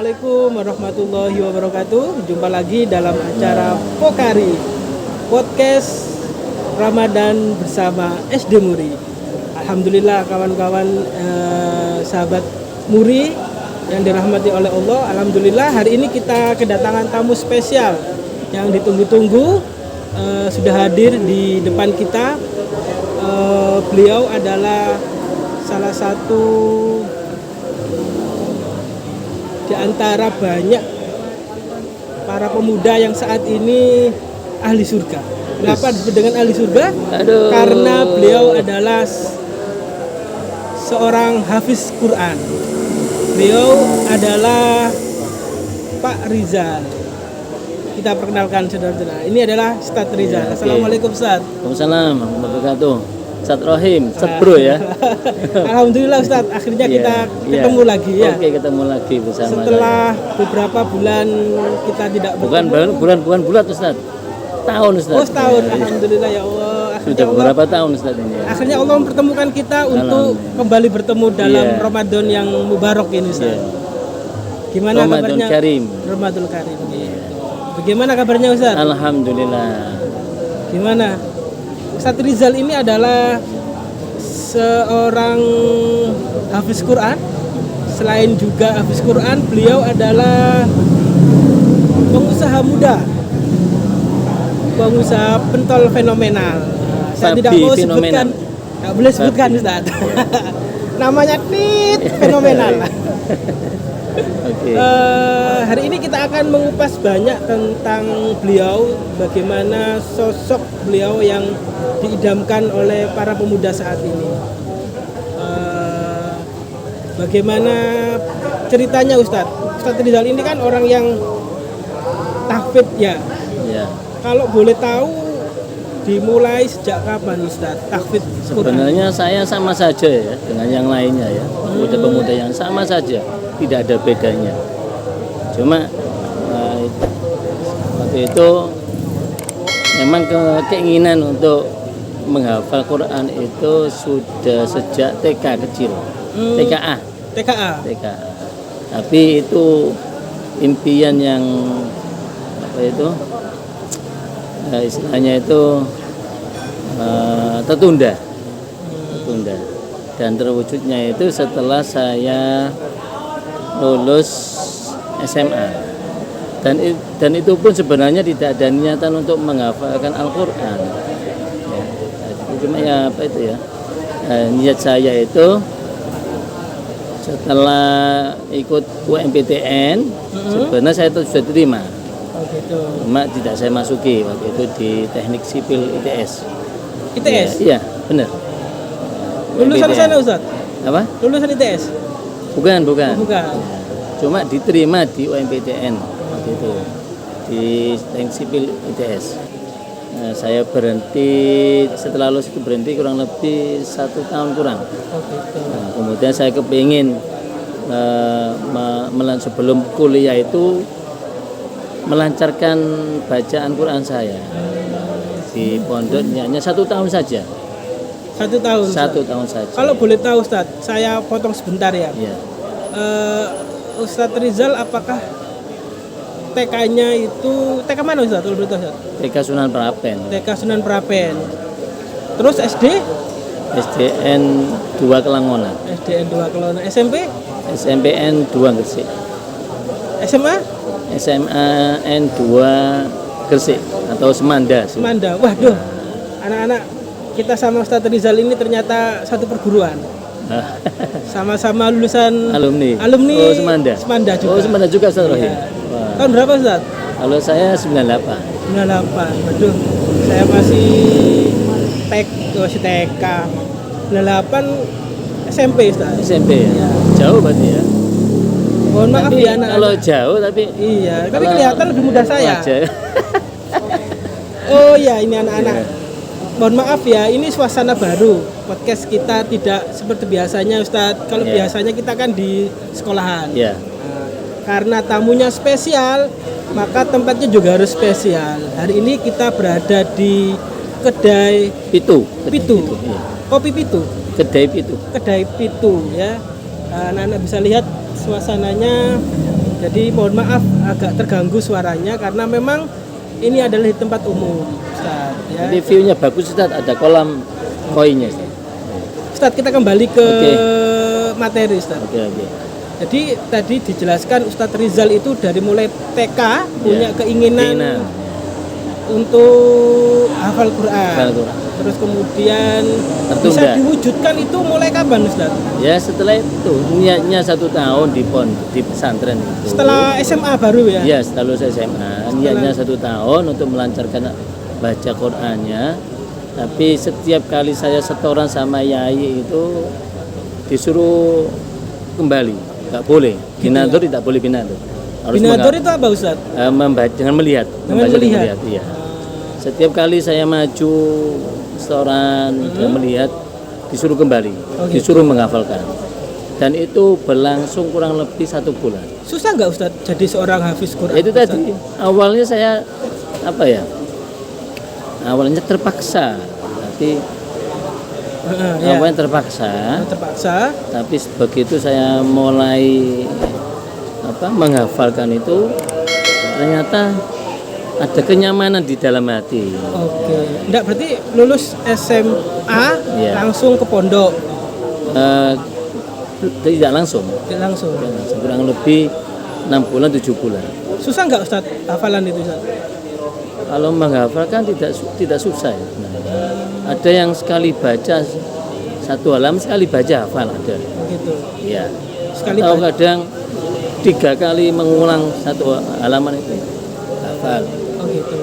Assalamualaikum warahmatullahi wabarakatuh. Jumpa lagi dalam acara Pokari Podcast Ramadan bersama SD Muri. Alhamdulillah kawan-kawan sahabat Muri yang dirahmati oleh Allah. Alhamdulillah hari ini kita kedatangan tamu spesial yang ditunggu-tunggu, sudah hadir di depan kita. Beliau adalah salah satu di antara banyak para pemuda yang saat ini ahli surga. Kenapa disebut dengan ahli surga? Karena beliau adalah seorang hafiz Quran. Beliau adalah Pak Rizal. Kita perkenalkan saudara-saudara. Ini adalah Ustadz Rizal. Assalamualaikum Ustadz. Waalaikumsalam warahmatullahi wabarakatuh. Ustadz Rohim, Ustadz Bro ya. Alhamdulillah Ustadz, akhirnya kita ketemu lagi ya. Oke, ketemu lagi bersama. Setelah beberapa bulan kita tidak bertemu. Bukan bulan Ustadz. Tahun Ustadz. Oh, setahun. Alhamdulillah ya Allah. Sudah beberapa tahun Ustadz ini. Akhirnya Allah mempertemukan kita untuk kembali bertemu dalam Ramadan yang mubarak ini Ustadz. Gimana Ramadan kabarnya? Karim. Ramadan Karim. Bagaimana kabarnya Ustadz? Alhamdulillah. Gimana? Ustadz Rizal ini adalah seorang hafiz Quran. Selain juga hafiz Quran, beliau adalah pengusaha muda, pengusaha pentol fenomenal. Saya tidak mau sebutkan, nggak boleh sebutkan Ustadz. Namanya Tit Fenomenal. Okay. Hari ini kita akan mengupas banyak tentang beliau, bagaimana sosok beliau yang diidamkan oleh para pemuda saat ini. Bagaimana ceritanya Ustadz Rizal ini kan orang yang tahfidz ya. Kalau boleh tahu dimulai sejak kapan Ustadz tahfidz Quran? Sebenarnya saya sama saja ya dengan yang lainnya ya. Pemuda-pemuda yang sama saja, tidak ada bedanya. Cuma waktu itu memang keinginan untuk menghafal Quran itu sudah sejak TK kecil. TKA. Tapi itu impian yang istilahnya itu tertunda dan terwujudnya itu setelah saya lulus SMA dan itu pun sebenarnya tidak ada niatan untuk menghafalkan Al-Quran ya. Cuma niat saya itu setelah ikut UMPTN sebenarnya saya itu sudah terima. Cuma tidak saya masuki waktu itu di Teknik Sipil ITS. Iya, benar. Lulusan sana Ustaz? Apa? Lulusan ITS? Bukan. Bukan. Cuma diterima di UMPTN waktu itu di Teknik Sipil ITS. Saya berhenti setelah lulus itu berhenti kurang lebih 1 tahun kurang. Kemudian saya kepingin sebelum kuliah itu melancarkan bacaan Quran saya di pondoknya hanya 1 tahun saja. 1 tahun. 1 tahun saja. Kalau boleh tahu Ustadz, saya potong sebentar ya. Ustadz Rizal apakah TK-nya itu TK mana Ustadz? TK Sunan Prapen. TK Sunan Prapen. Terus SD? SDN 2 Kelangonan. SDN 2 Kelangonan. SMP? SMPN 2 Gresik. SMA? SMA N2 Gresik atau Semanda. Waduh. Anak-anak kita sama Ustadz Rizal ini ternyata satu perguruan. Sama-sama lulusan alumni. Oh, Semanda juga. Oh, Semanda juga Ustadz Rohim. Tahun berapa Ustadz? Kalau saya 98. Waduh. Saya masih TK. 98 SMP Ustadz. SMP ya. Jauh berarti ya. Mohon maaf ya anak. Kalau jauh tapi tapi kelihatan lebih muda saya. Oh ya, ini anak-anak. Mohon maaf ya, ini suasana baru. Podcast kita tidak seperti biasanya Ustadz. Kalau biasanya kita kan di sekolahan. Karena tamunya spesial, maka tempatnya juga harus spesial. Hari ini kita berada di kedai Pitu. Kopi Pitu. Kedai Pitu ya. Anak-anak bisa lihat suasananya Jadi mohon maaf agak terganggu suaranya karena memang ini adalah di tempat umum, Ustaz. Ya. Jadi view-nya bagus, Ustaz. Ada kolam koinnya, Ustaz. Ustaz, kita kembali ke materi, Ustaz. Oke. Jadi tadi dijelaskan Ustadz Rizal itu dari mulai TK punya keinginan untuk hafal Quran. Terus kemudian bisa diwujudkan itu mulai kapan, Ustaz? Ya setelah itu niatnya 1 tahun di pesantren itu. Setelah SMA baru ya? Ya setelah lulus SMA niatnya 1 tahun untuk melancarkan baca Qurannya. Tapi setiap kali saya setoran sama Yai itu disuruh kembali, nggak boleh. Binatur tidak boleh binatur. Binatur itu apa, Ustaz? Membaca dengan melihat. Iya. Setiap kali saya maju setoran dan melihat disuruh kembali, disuruh menghafalkan. Dan itu berlangsung kurang lebih 1 bulan. Susah nggak, Ustaz, jadi seorang hafiz Quran? Itu tadi awalnya saya awalnya terpaksa, tapi awalnya terpaksa. Tapi begitu saya mulai menghafalkan itu, ternyata ada kenyamanan di dalam hati. Oke. Enggak, berarti lulus SMA langsung ke pondok? Tidak langsung. Kurang lebih 6 bulan 7 bulan. Susah nggak, Ustaz, hafalan itu, Ustaz? Kalau menghafalkan tidak susah. Ada yang sekali baca 1 halaman sekali baca hafal ada. Gitu. Iya. Sekali atau kadang 3 kali mengulang 1 halaman itu hafal. Oh gitu.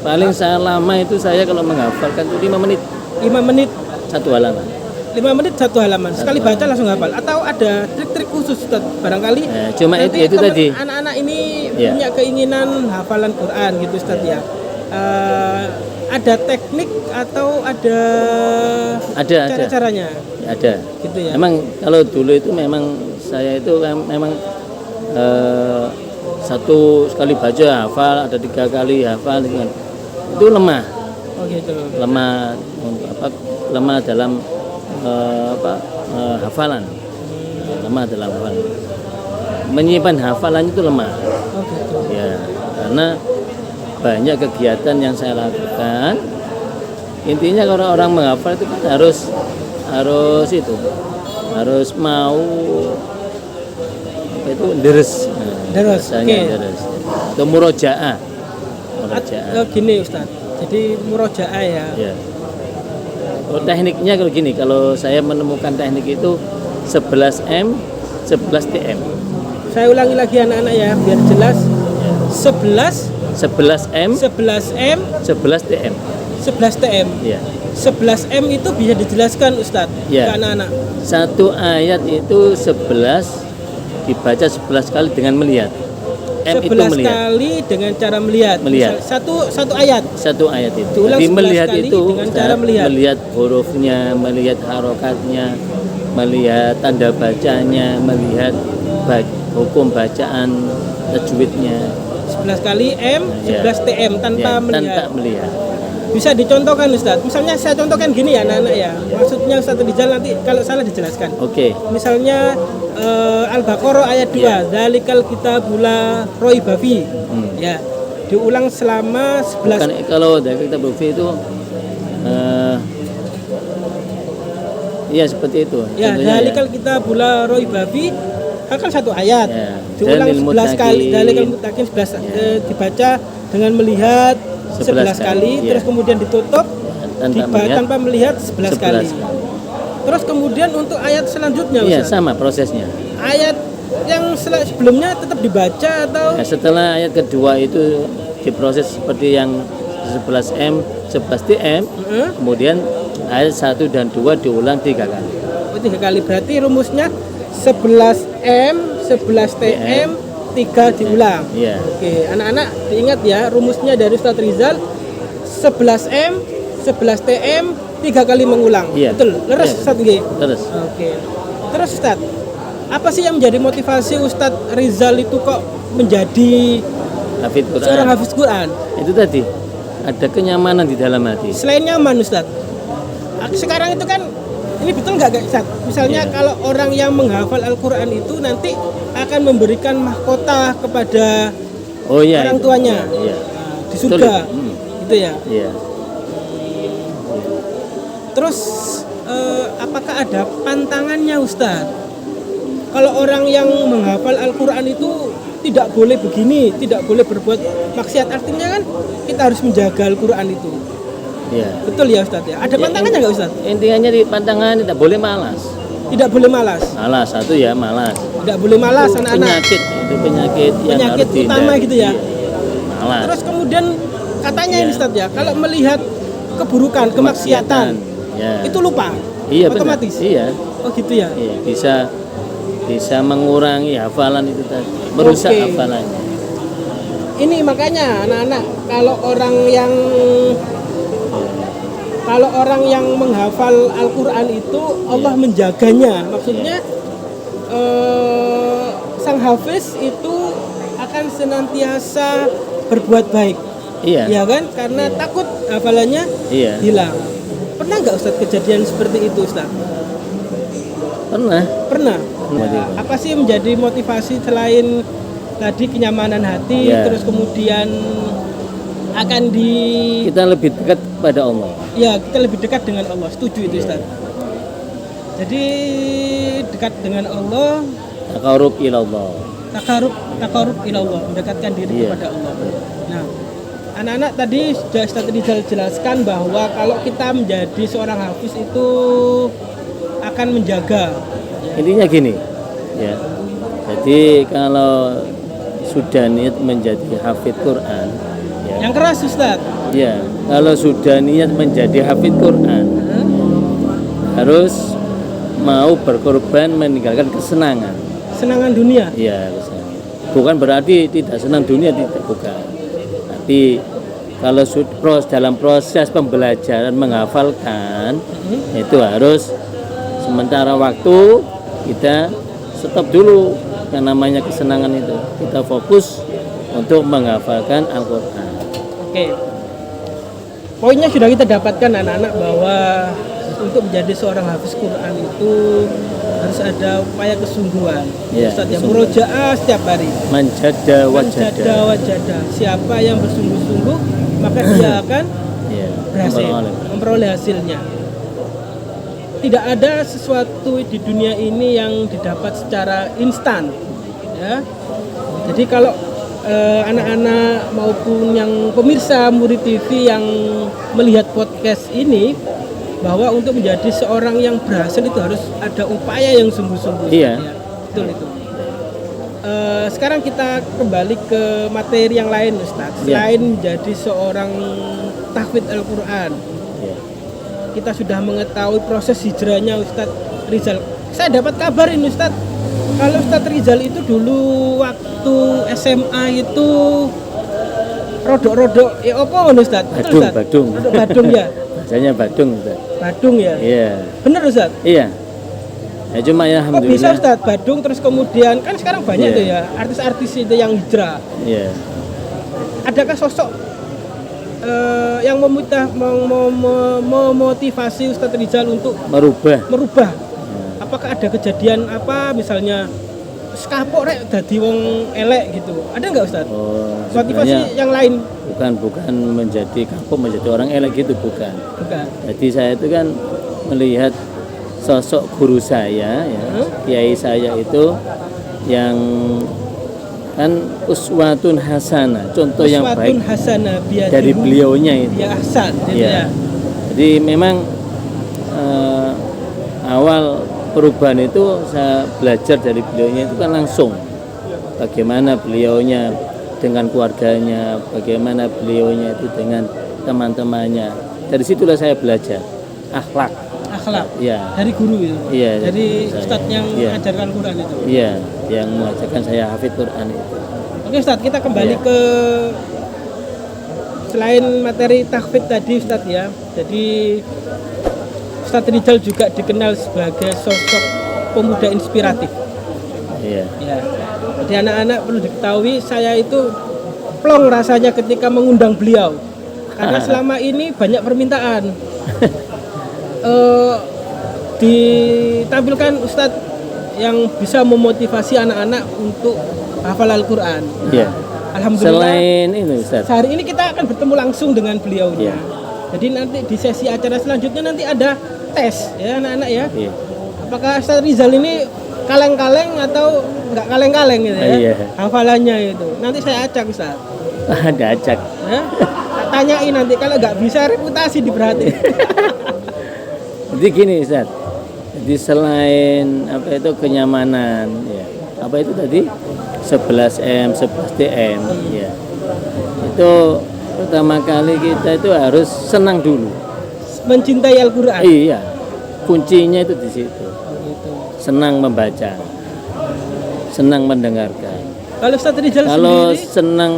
Paling saya lama itu saya kalau menghafalkan itu 5 menit. 5 menit 1 halaman. 5 menit 1 halaman. Sekali baca langsung hafal. Atau ada trik-trik khusus, Ustaz? Barangkali. Cuma itu tadi. Anak-anak ini punya keinginan hafalan Quran gitu, Ustaz ya. Ada teknik atau ada cara-caranya? Ada. Gitu ya. Memang kalau dulu itu memang saya itu memang 1 kali baca hafal, ada 3 kali hafal itu lemah. Oh gitu. Lemah dalam hafalan. Lemah dalam hafalan. Menyimpan hafalan itu lemah. Oh gitu. Ya, karena banyak kegiatan yang saya lakukan. Intinya kalau orang menghafal itu kan harus mau deres. Deres. Atau murojaah. Gini, Ustaz. Jadi murojaah ya. Kalau tekniknya kalau gini, kalau saya menemukan teknik itu 11M, 11TM. Saya ulangi lagi anak-anak ya, biar jelas. 11M, 11TM. 11TM. Ya. 11M itu bisa dijelaskan, Ustadz, ke anak-anak. 1 ayat itu 11 dibaca 11 kali dengan melihat. M 11 itu melihat. Kali dengan cara melihat. Satu ayat. 1 ayat itu. Diulang Jadi melihat kali itu dengan cara melihat. Melihat hurufnya, melihat harokatnya, melihat tanda bacanya, melihat hukum bacaan tajwidnya. 11 kali M, 11 TM tanpa melihat. Bisa dicontohkan, Ustadz. Misalnya saya contohkan gini ya anak-anak ya. Maksudnya Ustadz Rizal nanti kalau salah dijelaskan. Oke. Misalnya Al-Baqarah ayat 2, Dzalikal kitabula raiba fi. Ya. Diulang selama 11. Bukan, kalau dari kitab fi itu iya seperti itu. Ya, Dzalikal kitabula raiba fi kan 1 ayat. Ya. Diulang 11 kali. Dzalikal muttaqin 11 dibaca dengan melihat 11 kali, terus kemudian ditutup tanpa melihat 11 kali. Terus kemudian untuk ayat selanjutnya, Ustaz? Iya, sama prosesnya. Ayat yang sebelumnya tetap dibaca atau? Ya, setelah ayat kedua itu diproses seperti yang 11M, 11TM, kemudian ayat 1 dan 2 diulang 3 kali. 3 kali, berarti rumusnya 11M, 11TM, 3 diulang. Iya. Oke, anak-anak diingat ya, rumusnya dari Ustadz Rizal 11M, 11TM, 3 kali mengulang. Iya. Betul. Leres Ustadz G. Leres. Oke. Terus Ustadz, apa sih yang menjadi motivasi Ustadz Rizal itu kok menjadi seorang hafiz Quran? Itu tadi, ada kenyamanan di dalam hati. Selain nyaman, Ustadz, sekarang itu kan Ini betul nggak Ustaz? Misalnya kalau orang yang menghafal Al-Quran itu nanti akan memberikan mahkota kepada orang tuanya di surga, gitu ya. Iya. Terus apakah ada pantangannya Ustaz? Kalau orang yang menghafal Al-Quran itu tidak boleh begini, tidak boleh berbuat maksiat, artinya kan kita harus menjaga Al-Quran itu. Iya. Betul ya Ustaz ya? Ada pantangannya nggak Ustaz? Intinya di pantangan tidak boleh malas. Tidak boleh malas. Malas satu ya malas. Tidak boleh malas anak-anak. Penyakit yang harus utama gitu ya. Malas. Terus kemudian katanya ini Ustaz ya, kalau melihat keburukan, kemaksiatan, itu lupa. Iya, otomatis. Benar. Iya. Oh gitu ya. Iya, bisa mengurangi hafalan itu tadi, merusak hafalannya. Ini makanya anak-anak kalau orang yang menghafal Al-Quran itu Allah menjaganya. Maksudnya sang hafiz itu akan senantiasa berbuat baik. Iya. Ya kan? Karena takut hafalannya hilang. Pernah nggak Ustaz kejadian seperti itu Ustaz? Pernah. Apa sih menjadi motivasi selain tadi kenyamanan hati, terus kemudian akan kita lebih dekat pada Allah. Ya, kita lebih dekat dengan Allah. Setuju itu Ustaz. Jadi dekat dengan Allah, taqarrub ilallah. Taqarrub ilallah, mendekatkan diri kepada Allah. Nah, anak-anak tadi sudah Ustaz Rizal jelaskan bahwa kalau kita menjadi seorang hafiz itu akan menjaga. Intinya gini, ya. Jadi kalau sudah niat menjadi hafid Quran, yang keras Ustaz. Ya, kalau sudah niat menjadi hafid Quran, harus mau berkorban meninggalkan kesenangan. Kesenangan dunia? Iya, bukan berarti tidak senang dunia, tidak, bukan. Tapi kalau dalam proses pembelajaran menghafalkan, itu harus sementara waktu kita stop dulu yang namanya kesenangan itu. Kita fokus untuk menghafalkan Al-Quran. Oke. Poinnya sudah kita dapatkan anak-anak bahwa untuk menjadi seorang hafiz Quran itu harus ada upaya kesungguhan. Ustaz yang murojaah setiap hari. Manjada wajada. Siapa yang bersungguh-sungguh maka dia akan berhasil memperoleh hasilnya. Tidak ada sesuatu di dunia ini yang didapat secara instan. Ya. Jadi kalau anak-anak maupun yang pemirsa Murid TV yang melihat podcast ini, bahwa untuk menjadi seorang yang berhasil itu harus ada upaya yang sungguh-sungguh. Iya. Ya, betul itu. Sekarang kita kembali ke materi yang lain Ustaz. Selain menjadi seorang tahfidz Al-Quran, kita sudah mengetahui proses hijrahnya Ustaz Rizal. Saya dapat kabar ini Ustaz, kalau Ustaz Rizal itu dulu waktu SMA itu rodok-rodok apa Ustaz? Badung. Badung ya. Bahasanya Badung Ustaz. Badung ya? Iya. Bener Ustaz? Iya. Ya cuma ya alhamdulillah. Kok bisa Ustaz Badung terus kemudian kan sekarang banyak tuh ya artis-artis itu yang hijrah. Iya. Adakah sosok yang memotivasi Ustaz Rizal untuk merubah? Apakah ada kejadian apa misalnya kapok rek dadi wong elek gitu? Ada enggak Ustaz? Motivasi yang lain? Bukan menjadi kapok menjadi orang elek gitu, bukan. Jadi saya itu kan melihat sosok guru saya kiai saya itu yang kan uswatun hasanah, contoh yang baik dari beliaunya itu. Ya Hasan. Jadi memang awal perubahan itu saya belajar dari beliaunya itu kan langsung bagaimana beliaunya dengan keluarganya, bagaimana beliaunya itu dengan teman-temannya. Dari situlah saya belajar akhlak. Ya. Dari guru itu. Iya. Dari Ustadz yang mengajarkan Quran itu. Iya, yang mengajarkan saya hafidz Quran itu. Oke Ustadz, kita kembali ke selain materi tahfidz tadi Ustadz ya. Jadi Ustadz Rizal juga dikenal sebagai sosok pemuda inspiratif. Iya. Ya. Jadi anak-anak perlu diketahui saya itu plong rasanya ketika mengundang beliau. Karena selama ini banyak permintaan. ditampilkan Ustadz yang bisa memotivasi anak-anak untuk hafal Al-Quran. Iya. Alhamdulillah. Selain ini Ustaz, Hari ini kita akan bertemu langsung dengan beliaunya. Iya. Jadi nanti di sesi acara selanjutnya nanti ada tes ya anak-anak ya. iya. Apakah Ustadz Rizal ini kaleng-kaleng atau nggak kaleng-kaleng gitu ya? Iya. Hafalannya itu. Nanti saya acak Ustadz. Ada acak. Ya? Tanyain nanti kalau nggak bisa reputasi diperhatiin. Jadi gini Ustaz. Jadi selain apa itu kenyamanan ya. Apa itu tadi? 11M, 11DM ya. Itu pertama kali kita itu harus senang dulu. Mencintai Al-Quran. Iya. Kuncinya itu di situ. Gitu. Senang membaca. Senang mendengarkan. Kalau Ustadz Rizal Kalau sendiri, senang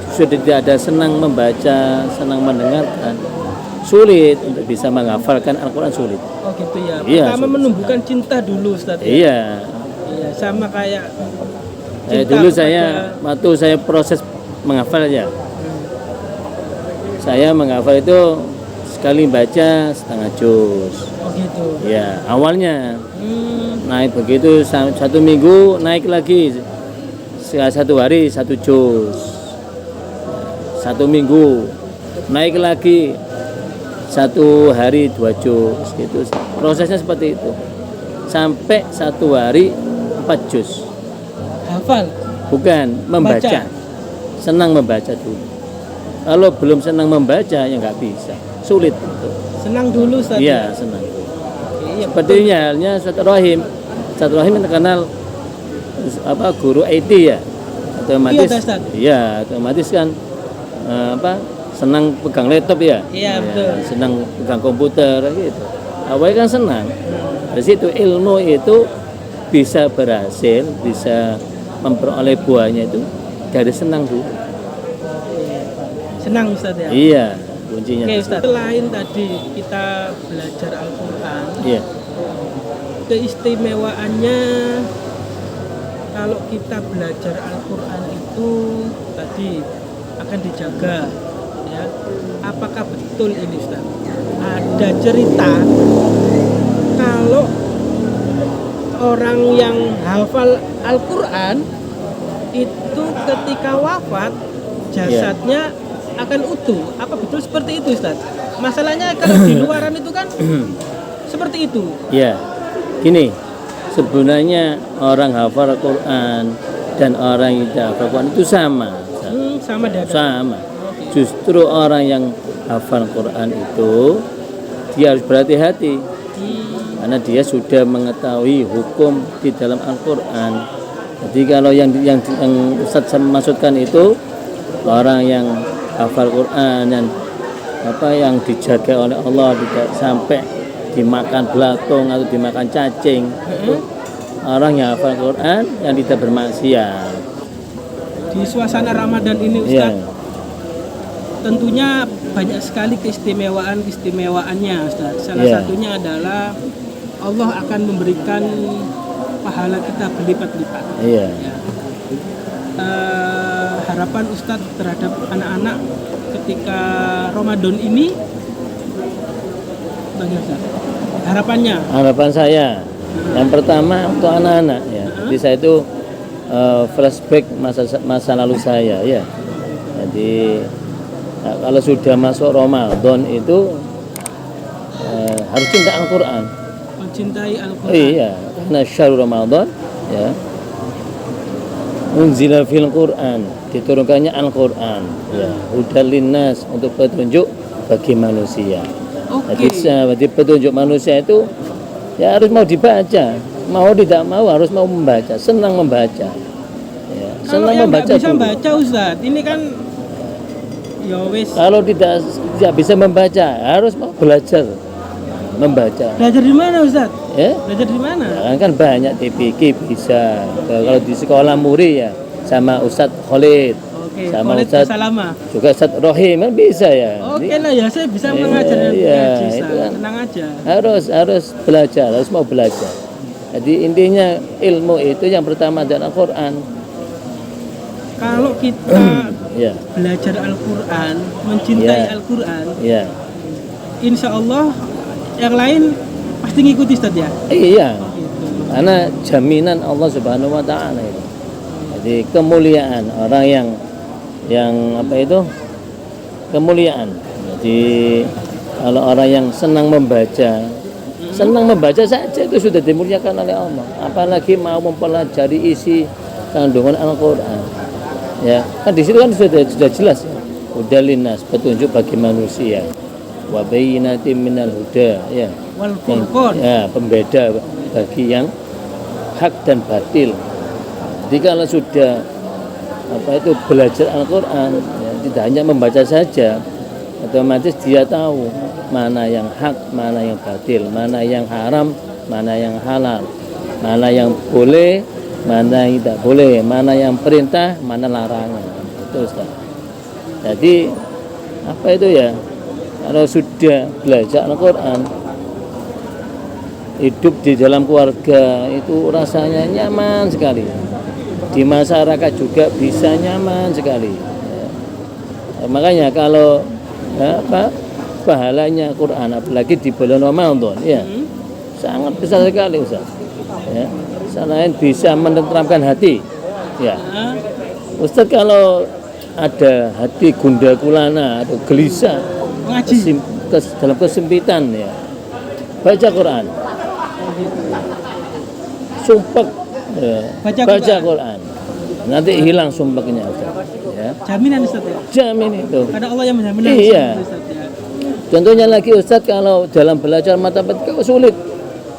sudah tidak ada senang membaca, senang mendengarkan, sulit untuk bisa menghafalkan Al-Quran, sulit. oh gitu ya. Iya, Pertama sulit menumbuhkan cinta dulu Ustadz. Ya? Iya. Iya, sama kayak cinta Dulu kepada- saya waktu saya proses menghafal ya, saya menghafal itu sekali baca setengah juz. Oh gitu. Ya awalnya Hmm, naik begitu 1 minggu naik lagi 1 hari 1 juz. 1 minggu naik lagi 1 hari 2 juz gitu. Prosesnya seperti itu sampai 1 hari 4 juz. hafal. Bukan membaca. Baca. Senang membaca dulu. Kalau belum senang membaca ya nggak bisa. Sulit itu. Senang dulu Ustadz. Iya, senang. Iya, Seperti halnya Ustaz Rahim. Ustaz Rahim terkenal apa guru IT ya. Otomatis. Iya, Ustaz. Iya, otomatis kan apa senang pegang laptop ya. Iya, betul. Senang pegang komputer gitu. Awalnya kan senang. Dari situ ilmu itu bisa berhasil, bisa memperoleh buahnya itu dari senang dulu. Senang Ustadz ya. Iya, kuncinya. Oke di situ. Ustadz. Selain tadi kita belajar Al-Quran, Iya. keistimewaannya kalau kita belajar Al-Quran itu tadi akan dijaga ya. Apakah betul ini Ustaz? Ada cerita kalau orang yang hafal Al-Quran itu ketika wafat jasadnya akan utuh. Apa betul seperti itu Ustaz? Masalahnya kalau di luaran itu kan seperti itu. Ya, gini, sebenarnya orang hafal Al-Quran dan orang yang tidak hafal Al-Quran itu sama. Sama dada. Sama. Justru orang yang hafal Al-Quran itu dia harus berhati-hati karena dia sudah mengetahui hukum di dalam Al-Quran. Jadi kalau yang Ustaz maksudkan itu orang yang hafal Quran dan apa yang dijaga oleh Allah tidak sampai dimakan belatung atau dimakan cacing, itu orang yang hafal Quran yang tidak bermaksiat. Di suasana Ramadan ini Iya. Ustaz, tentunya banyak sekali keistimewaannya Ustaz. Salah Iya. satunya adalah Allah akan memberikan pahala kita berlipat-lipat. Iya. Ya. Harapan Ustadz terhadap anak-anak ketika Ramadan ini bagaimana Ustadz? Harapannya? Harapan saya yang pertama untuk anak-anak ya. Jadi saya itu flashback masa lalu saya ya. Jadi kalau sudah masuk Ramadan itu harus cinta Al-Quran. Mencintai Al-Quran. Iya, karena syahrul Ramadan ya. Unzila fil Quran, diturunkannya Al-Quran ya. Hudal linnas, untuk petunjuk bagi manusia. Oke. Jadi petunjuk manusia itu ya harus mau dibaca, mau tidak mau harus mau membaca, senang membaca. Ya, Kalau senang yang nggak membaca bisa dulu. baca Ustadz, ini kan ya wis. Kalau tidak bisa membaca, harus mau belajar membaca. Belajar di mana Ustadz? Ya, Belajar di mana? kan banyak TPQ bisa. Kalau di sekolah Muri ya sama Ustadz Khalid, Oke, sama Khalid Ustadz Salama. juga Ustadz Rohim kan bisa ya. Oke Jadi, lah ya, saya bisa Iya, mengajar dan iya, mengaji, itu Ustadz. kan. Tenang aja. harus belajar, harus mau belajar. Jadi intinya ilmu itu yang pertama adalah Al-Quran. Kalau kita Ya, belajar Al-Quran, mencintai Iya. Al-Quran, ya, insya Allah yang lain pasti ngikuti Ustaz ya? Iya. Gitu. Karena jaminan Allah Subhanahu wa taala itu. Jadi kemuliaan orang yang apa itu? Kemuliaan. Jadi kalau orang yang senang membaca saja itu sudah dimuliakan oleh Allah. Apalagi mau mempelajari isi kandungan Al-Qur'an. Ya, kan di situ kan sudah jelas ya. Hudal linnas, petunjuk bagi manusia. Wa bayyinatin minal huda, ya. Wal furqan. Ya, pembeda bagi yang hak dan batil. Jadi kalau sudah belajar Al-Qur'an, ya, tidak hanya membaca saja, otomatis dia tahu mana yang hak, mana yang batil, mana yang haram, mana yang halal, mana yang boleh, mana yang tidak boleh, mana yang perintah, mana larangan. Itu Ustaz. Jadi apa itu ya? Kalau sudah belajar Al-Qur'an, hidup di dalam keluarga itu rasanya nyaman sekali. Di masyarakat juga bisa nyaman sekali. Ya. Makanya kalau pahalanya Quran apalagi di bulan Ramadan ya sangat besar sekali Ustaz. Ya. Selain bisa menenteramkan hati. Ya. Ustaz kalau ada hati gundah gulana atau gelisah dalam kesempitan ya, baca Quran. Sumpek ya. Baca Quran. Nanti hilang sumpeknya Ustaz. Ya. Jaminan Ustaz ya? Jamin itu. Ada Allah yang menjamin. Iya. Ustaz, ya. Contohnya lagi Ustaz kalau dalam belajar matematika sulit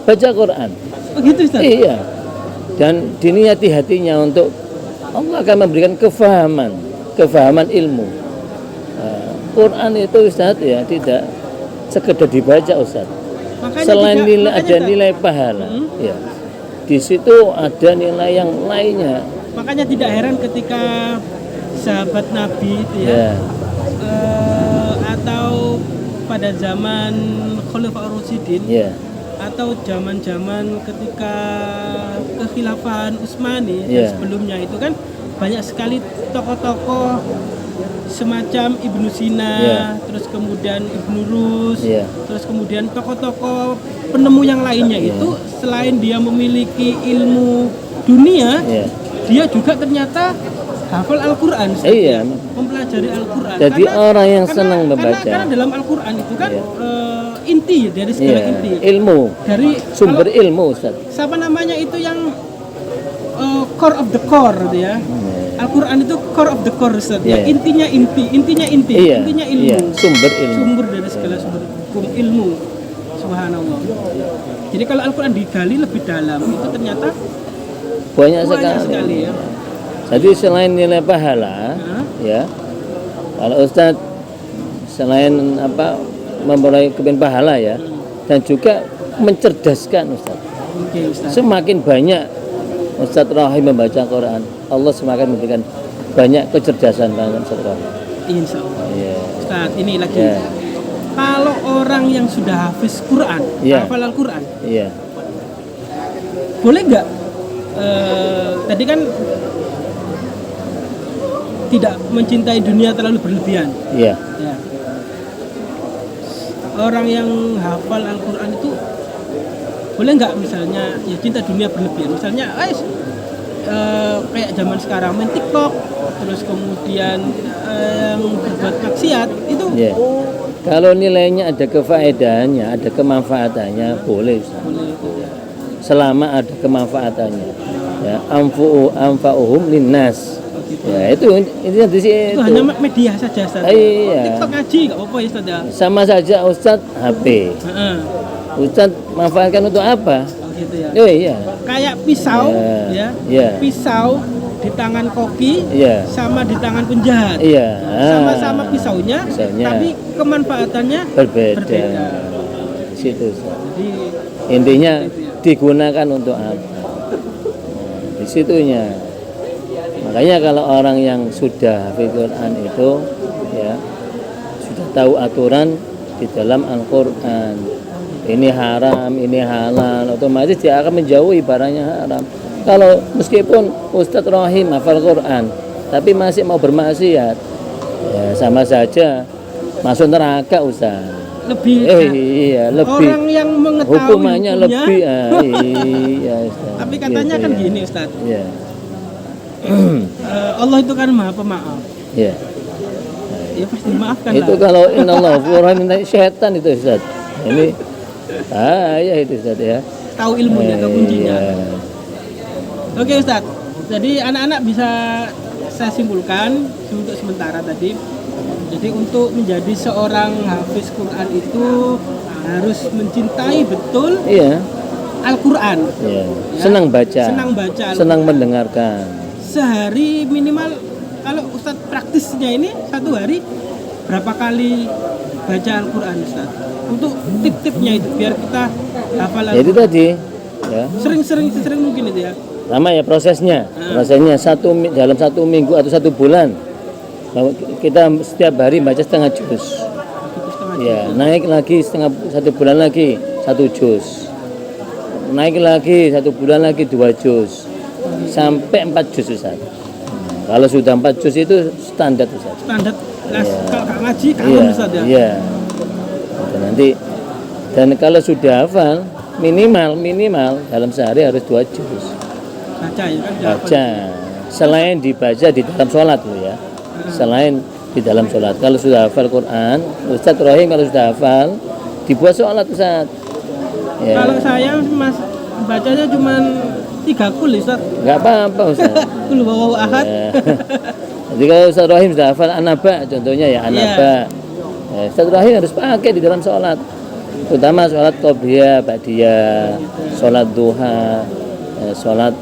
baca Quran. Oh gitu Ustaz? Iya. Dan diniati hatinya untuk Allah akan memberikan kefahaman ilmu. Quran itu Ustaz ya tidak sekedar dibaca Ustaz. Makanya selain nilai pahala, ya. Di situ ada nilai yang lainnya. Makanya tidak heran ketika sahabat Nabi itu ya. Atau pada zaman Khalifah Ar-Rasyidin atau zaman-zaman ketika kekhilafahan Utsmani dan sebelumnya itu kan banyak sekali tokoh-tokoh semacam Ibnu Sina, terus kemudian Ibnu Rus, terus kemudian tokoh-tokoh penemu yang lainnya itu selain dia memiliki ilmu dunia, dia juga ternyata hafal Al-Quran, mempelajari Al-Quran. Jadi orang yang senang membaca. Karena dalam Al-Quran itu kan inti dari segala inti. Ilmu. Dari sumber ilmu, Ustaz. Siapa namanya itu yang core of the core, gitu ya. Al-Quran itu core of the core, Ustaz. Intinya inti, intinya ilmu. Sumber ilmu. Sumber dari segala sumber hukum ilmu. Subhanallah. Jadi kalau Al-Quran digali lebih dalam itu ternyata banyak sekali ya. Jadi selain nilai pahala, ya, kalau Ustadz selain memperoleh kepen pahala ya, dan juga mencerdaskan Ustadz. Ustadz. Semakin banyak Ustadz Rahim membaca Quran, Allah semakin memberikan banyak kecerdasan dalam Ustadz Rahim. Insya Allah. Ustadz, ini lagi. Kalau orang yang sudah hafiz Quran, hafal Al-Quran, boleh nggak? Tadi kan tidak mencintai dunia terlalu berlebihan. Ya. Orang yang hafal Al-Quran itu boleh nggak misalnya ya cinta dunia berlebihan? Misalnya, kayak zaman sekarang main TikTok, terus kemudian berbuat maksiat itu. Kalau nilainya ada kefaedahannya, ada kemanfaatannya, boleh. Selama ada kemanfaatannya. Ya, anfa'uhum linnas. Ya, itu intinya di situ. Itu hanya media saja, Ustaz. TikTok ngaji enggak apa-apa ya, Ustaz ya. Sama saja Ustaz HP. Ustaz manfaatkan untuk apa? Gitu ya. Iya. Kayak pisau Pisau di tangan koki sama di tangan penjahat. Sama-sama pisaunya, tapi kemanfaatannya berbeda. Di situ, Ustaz. Jadi intinya digunakan untuk apa? Di situnya. Makanya kalau orang yang sudah hafal Quran itu sudah tahu aturan di dalam Al-Quran, ini haram, ini halal, otomatis dia akan menjauhi barangnya haram. Kalau meskipun Ustadz Rahim hafal Quran tapi masih mau bermaksiat, sama saja masuk neraka Ustaz. lebih iya, lebih. Orang yang mengetahui hukumannya lebih iya, Ustaz. Tapi katanya gitu, kan ya. gini Ustaz. Iya. Allah itu kan Maha Pemaaf. Iya. Ya pasti maafkan Itu lah. kalau innallaha ghafurun setan itu Ustaz. Ini ya itu Ustaz ya. Tahu ilmunya, tahu kuncinya. Iya. Oke Ustaz. Jadi anak-anak bisa saya simpulkan untuk sementara tadi. Jadi untuk menjadi seorang hafiz Quran itu harus mencintai betul Iya. Al-Quran. Iya. Senang baca. Senang baca. Senang mendengarkan. Sehari minimal kalau Ustadz praktisnya ini satu hari berapa kali baca Al-Quran Ustadz? Untuk tip-tipnya itu biar kita hafal Ya itu tadi. Ya. Sering mungkin itu ya. Lama ya prosesnya. Prosesnya dalam 1 minggu atau 1 bulan. Kita setiap hari baca setengah juz. Ya, naik lagi 1 bulan lagi 1 juz. Naik lagi 1 bulan lagi 2 juz. Sampai 4 juz Ustaz. Kalau sudah 4 juz itu standar Ustaz. Standar. Kalau nggak ngaji Iya, Ustaz ya. iya. Nanti dan kalau sudah hafal minimal dalam sehari harus 2 juz. Baca ya kan. Baca. Selain dibaca di dalam sholat loh ya. Selain di dalam sholat. Kalau sudah hafal Quran, Ustadz Rohim kalau sudah hafal dibuat sholat Ustadz. Ya. Kalau saya mas bacanya cuma 3 kul Ustaz. Nggak apa-apa Ustadz. Kul huwallahu ahad. Ya. Jadi kalau Ustadz Rohim sudah hafal An-Naba contohnya ya An-Naba. Ya, Ustadz Rohim harus pakai di dalam sholat. Terutama sholat qobliyah, ba'diyah, sholat duha, sholat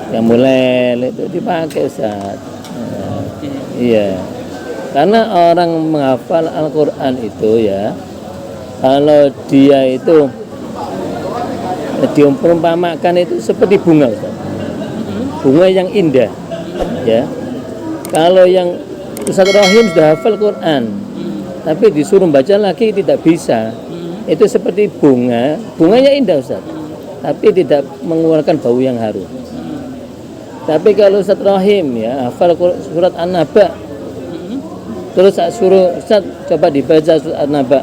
yang mulai itu dipakai Ustadz. Iya, karena orang menghafal Al-Quran itu ya, kalau dia itu diumpamakan itu seperti bunga Ustaz. Bunga yang indah ya. Kalau yang Ustaz Rohim sudah hafal Quran tapi disuruh baca lagi tidak bisa, itu seperti bunganya indah Ustaz, tapi tidak mengeluarkan bau yang harum. Tapi kalau Ustaz Rohim ya hafal surat An-Naba, terus suruh Ustaz coba dibaca surat An-Naba,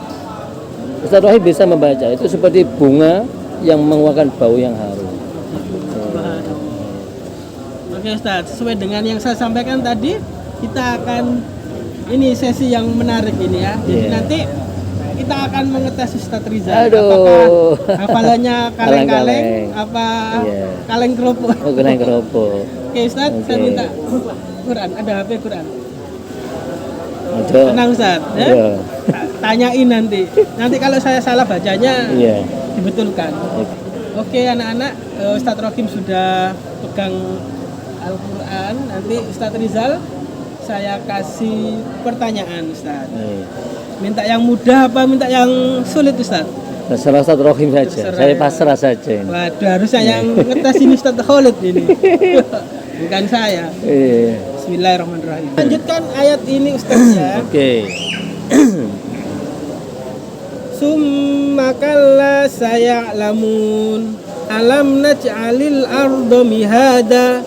Ustaz Rohim bisa membaca itu seperti bunga yang mengeluarkan bau yang harum. Oke Ustaz, sesuai dengan yang saya sampaikan tadi, kita akan ini sesi yang menarik ini ya. Jadi nanti kita akan mengetes Ustaz Rizal. Apakah hafalannya kaleng-kaleng apa kaleng kerupuk. Oh, kaleng kerupuk. Oke Ustaz, saya minta Quran, ada HP Quran. Ojo. Tenang Ustaz ya. Tanyain nanti. Nanti kalau saya salah bacanya dibetulkan. Oke anak-anak, Ustaz Rohim sudah pegang Al-Quran. Nanti Ustaz Rizal saya kasih pertanyaan Ustaz. Minta yang mudah apa minta yang sulit Ustaz? Terserah Ustaz Rohim saja. Saya pasrah saja ini. Waduh, harusnya yang ngetes ini Ustaz Khalid ini. Bukan saya. Bismillahirrahmanirrahim. Lanjutkan ayat ini Ustaz ya. Oke. Summa kalla saya'lamun alam naj'alil arda mihada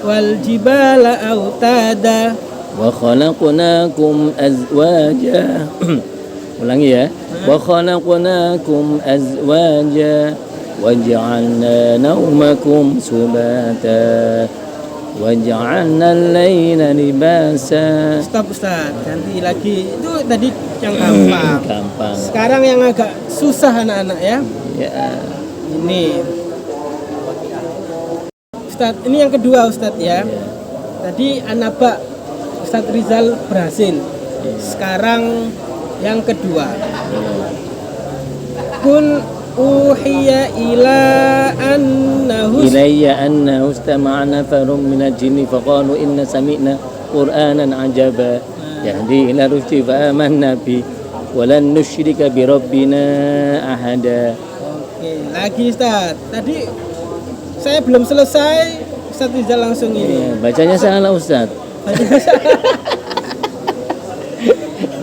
wal jibala autada wa khalaqnakum azwaja. Ulangi ya. Wa khalaqnakum azwaja wa ja'alna naumakum subata wa ja'alna al-laila libasa. Stop Ustaz, ganti lagi. Itu tadi yang gampang. Gampang. Sekarang yang agak susah anak-anak ya. Ya. Ini Ustaz, ini yang kedua Ustaz ya. Tadi An-Naba Ustaz Rizal berhasil. Sekarang yang kedua. Kun uhiya ila annahu ilayya annahu istama'a nafarun minal jinni faqalu inna sami'na qur'anan ajaba yahdi ila rusdi fa amanna bi wa lan nusyrika bi rabbina ahada. Oke, lagi Ustaz. Tadi saya belum selesai, Ustaz Rizal langsung ini. Bacanya salah Ustaz.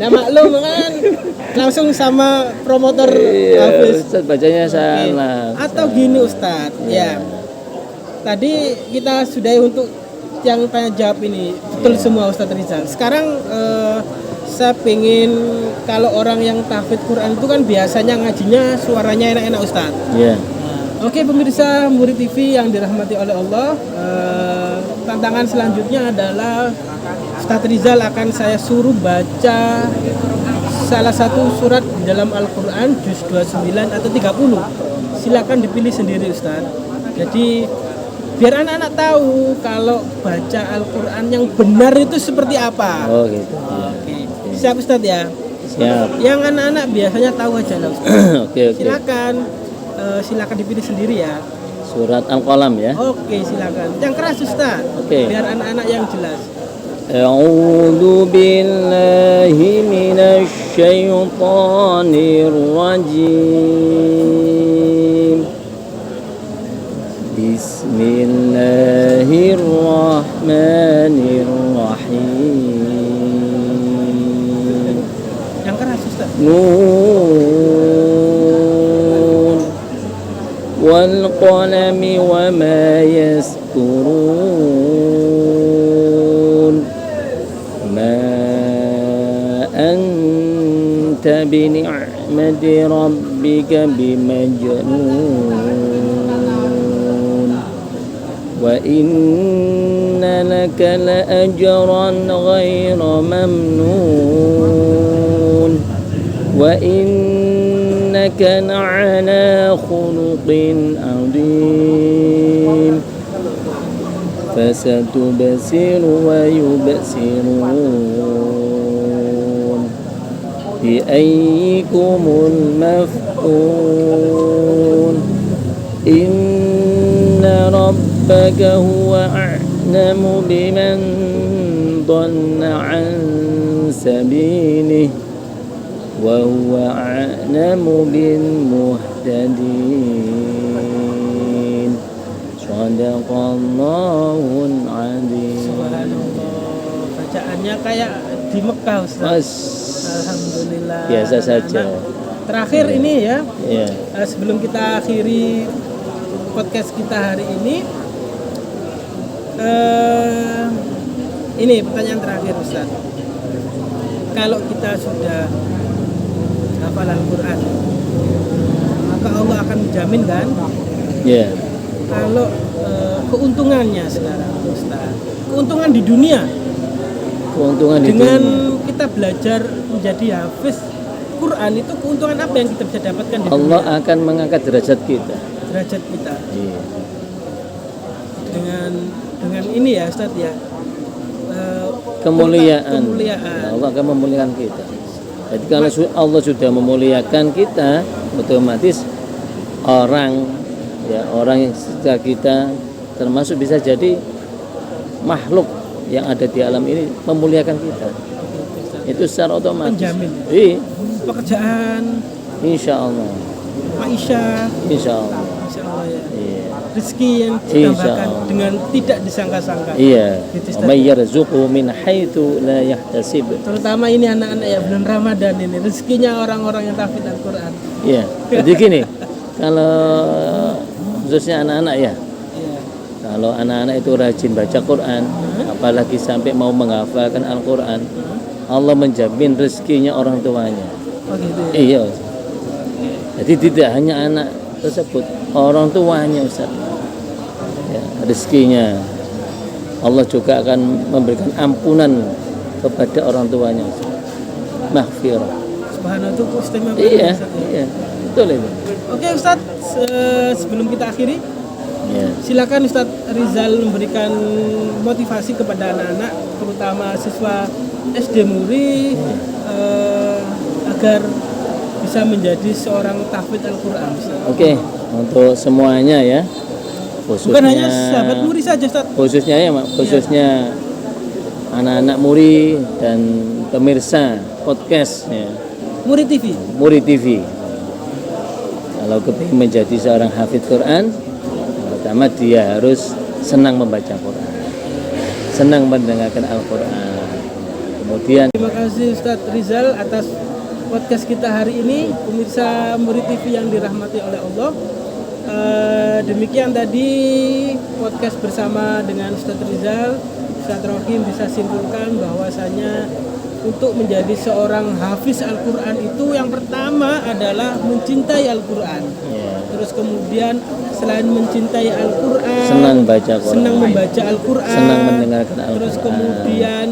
Nah maklum kan langsung sama promotor Hafiz. Ustaz bacanya salah. Atau gini Ustaz, ya. Tadi kita sudah untuk yang tanya jawab ini betul semua Ustaz Rizal. Sekarang saya pengen kalau orang yang tahfidz Quran itu kan biasanya ngajinya suaranya enak-enak Ustadz. Iya. Oke pemirsa Murid TV yang dirahmati oleh Allah, tantangan selanjutnya adalah Ustadz Rizal akan saya suruh baca salah satu surat di dalam Al-Quran juz 29 atau 30. Silakan dipilih sendiri Ustadz. Jadi biar anak-anak tahu kalau baca Al-Quran yang benar itu seperti apa. Oh gitu. Oke. Siap Ustadz ya? Siap. Yang anak-anak biasanya tahu aja lah Ustadz. Oke. Silakan dipilih sendiri ya. Surat Al-Qalam ya. Oke, silakan. Yang keras Ustaz. Oke. Biar anak-anak yang jelas. A'udzu billahi minasy syaithanir rajim. Bismillahirrahmanirrahim. Yang keras Ustaz. والقلم وما يسطرون ما أنت بنعمة ربك بمجنون وإن لك لأجرا غير ممنون وإنك لعلى خلق عظيم فستبصر ويبصرون بأيكم المفتون إن ربك هو أعلم بمن ضل عن سبيله وهو أعلم بالمهتدين صدق الله العظيم. Subhanallah. Bacaannya kayak di Mekah Ustaz. Alhamdulillah. Biasa saja. Terakhir ini ya. Iya. Sebelum kita akhiri podcast kita hari ini, ini pertanyaan terakhir Ustaz. Kalau kita sudah hafal Al-Quran, maka Allah akan menjamin kan? Iya. Kalau keuntungannya sekarang Ustaz, keuntungan di dunia, Keuntungan dengan itu kita belajar menjadi hafiz Quran, itu keuntungan apa yang kita bisa dapatkan di Allah dunia? akan mengangkat derajat kita. Derajat kita Iya. dengan ini ya Ustaz ya, Kemuliaan. kemuliaan. Allah akan memuliakan kita. Jadi kalau Allah sudah memuliakan kita, otomatis orang yang sekitar kita termasuk bisa jadi makhluk yang ada di alam ini memuliakan kita. Itu secara otomatis. Penjamin. Iya. Pekerjaan, Insya Allah. maisha, Insya Allah. insya Allah ya. Iya. Rezeki yang ditambahkan dengan tidak disangka-sangka. Iya. Gitu, Ustaz. May yarzuqhu min haitsu la yahtasib. Terutama ini anak-anak ya bulan Ramadan ini, rezekinya orang-orang yang tahfidz Al-Quran. Iya. Jadi gini, kalau khususnya anak-anak ya, Iya. kalau anak-anak itu rajin baca Quran, apalagi sampai mau menghafalkan Al-Quran, Allah menjamin rezekinya orang tuanya. Oh gitu ya. Iya. Jadi tidak hanya anak tersebut, orang tuanya Ustaz. Ya, rezekinya Allah juga akan memberikan ampunan kepada orang tuanya. Maghfirah. Subhanallah itu istimewa. Iya, Ustaz, ya. iya. Betul itu. Oke Ustaz, sebelum kita akhiri, Ya. silakan Ustaz Rizal memberikan motivasi kepada anak-anak, terutama siswa SD Muri, agar bisa menjadi seorang tahfidz Al-Quran. Oke, untuk semuanya ya. Bukan hanya sahabat Muri saja Ustaz. Khususnya ya, khususnya anak-anak Muri dan pemirsa podcast ya. Muri TV. Muri TV. Kalau kepingin menjadi seorang hafidz Quran, pertama dia harus senang membaca Quran, senang mendengarkan Al-Quran. Kemudian Terima kasih Ustadz Rizal atas podcast kita hari ini, pemirsa Murid TV yang dirahmati oleh Allah. Demikian tadi podcast bersama dengan Ustadz Rizal. Ustadz Rohim bisa simpulkan bahwasanya untuk menjadi seorang hafiz Al-Quran itu yang pertama adalah mencintai Al-Quran. Terus kemudian selain mencintai Al-Quran, senang baca Quran, senang membaca Al-Quran, senang mendengarkan Al-Quran. Terus kemudian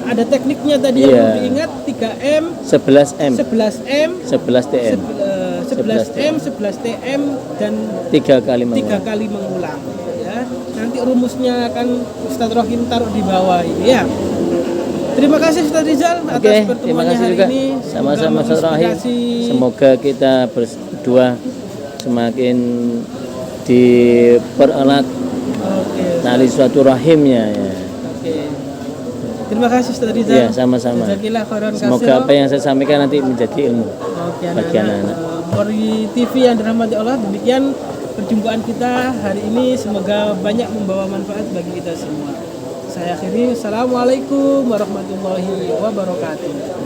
ada tekniknya tadi yang perlu diingat 3M, 11M, 11M, 11TM, 11M, 11TM dan 3 kali mengulang. Ya. Nanti rumusnya akan Ustadz Rohim taruh di bawah ini ya. Terima kasih Ustadz Rizal atas pertemuannya hari juga. ini. Sama-sama Ustadz Rohim. Semoga kita berdua semakin dipererat tali suatu rahimnya ya. Terima kasih Ustadz Rizal. Ya, sama-sama. Semoga apa yang saya sampaikan nanti menjadi ilmu bagi anak-anak. Polri TV yang dirahmati Allah, demikian perjumpaan kita hari ini, semoga banyak membawa manfaat bagi kita semua. Saya akhiri, Assalamualaikum warahmatullahi wabarakatuh.